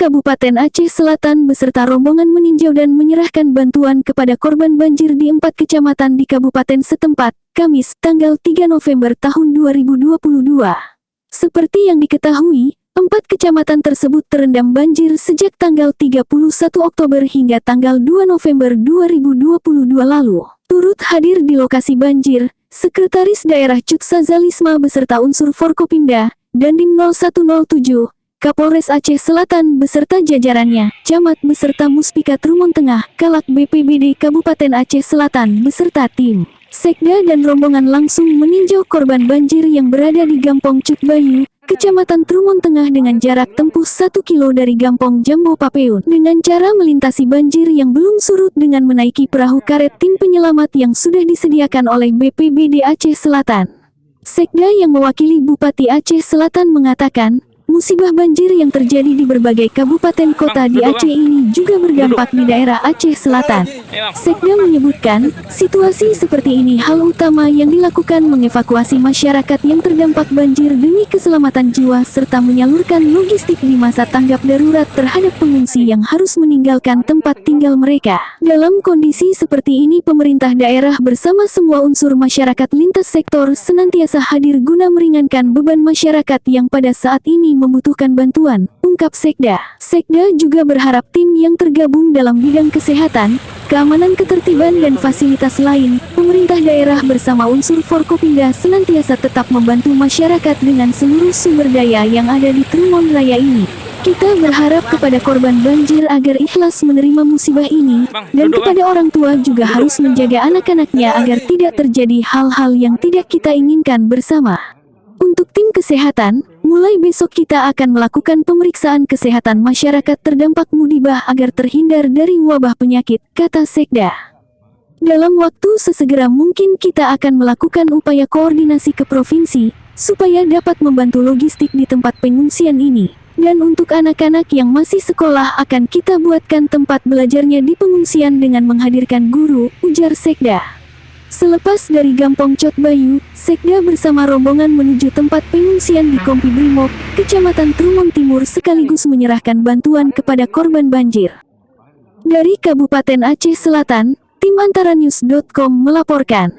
Kabupaten Aceh Selatan beserta rombongan meninjau dan menyerahkan bantuan kepada korban banjir di 4 kecamatan di kabupaten setempat, Kamis, tanggal 3 November tahun 2022. Seperti yang diketahui, 4 kecamatan tersebut terendam banjir sejak tanggal 31 Oktober hingga tanggal 2 November 2022 lalu. Turut hadir di lokasi banjir, Sekretaris Daerah Cutsa Zalisma beserta unsur Forkopimda, Dandim 0107, Kapolres Aceh Selatan beserta jajarannya, Camat beserta Muspika Trumon Tengah, Kalak BPBD Kabupaten Aceh Selatan beserta tim Sekda dan rombongan langsung meninjau korban banjir yang berada di Gampong Cutbayu, Kecamatan Trumon Tengah dengan jarak tempuh 1 kilo dari Gampong Jambo Papeun, dengan cara melintasi banjir yang belum surut dengan menaiki perahu karet tim penyelamat yang sudah disediakan oleh BPBD Aceh Selatan. Sekda yang mewakili Bupati Aceh Selatan mengatakan, musibah banjir yang terjadi di berbagai kabupaten kota di Aceh ini juga berdampak di daerah Aceh Selatan. Sekda menyebutkan, situasi seperti ini hal utama yang dilakukan mengevakuasi masyarakat yang terdampak banjir demi keselamatan jiwa serta menyalurkan logistik di masa tanggap darurat terhadap pengungsi yang harus meninggalkan tempat tinggal mereka. Dalam kondisi seperti ini pemerintah daerah bersama semua unsur masyarakat lintas sektor senantiasa hadir guna meringankan beban masyarakat yang pada saat ini membutuhkan bantuan, ungkap Sekda. Sekda juga berharap tim yang tergabung dalam bidang kesehatan, keamanan ketertiban dan fasilitas lain, pemerintah daerah bersama unsur Forkopimda senantiasa tetap membantu masyarakat dengan seluruh sumber daya yang ada di Trumon Raya ini. Kita berharap kepada korban banjir agar ikhlas menerima musibah ini, dan kepada orang tua juga harus menjaga anak-anaknya agar tidak terjadi hal-hal yang tidak kita inginkan bersama. Untuk tim kesehatan, mulai besok kita akan melakukan pemeriksaan kesehatan masyarakat terdampak musibah agar terhindar dari wabah penyakit, kata Sekda. Dalam waktu sesegera mungkin kita akan melakukan upaya koordinasi ke provinsi, supaya dapat membantu logistik di tempat pengungsian ini. Dan untuk anak-anak yang masih sekolah akan kita buatkan tempat belajarnya di pengungsian dengan menghadirkan guru, ujar Sekda. Selepas dari Gampong Cutbayu, Sekda bersama rombongan menuju tempat pengungsian di Kompi Brimob, Kecamatan Trumon Timur sekaligus menyerahkan bantuan kepada korban banjir. Dari Kabupaten Aceh Selatan, tim antaranews.com melaporkan.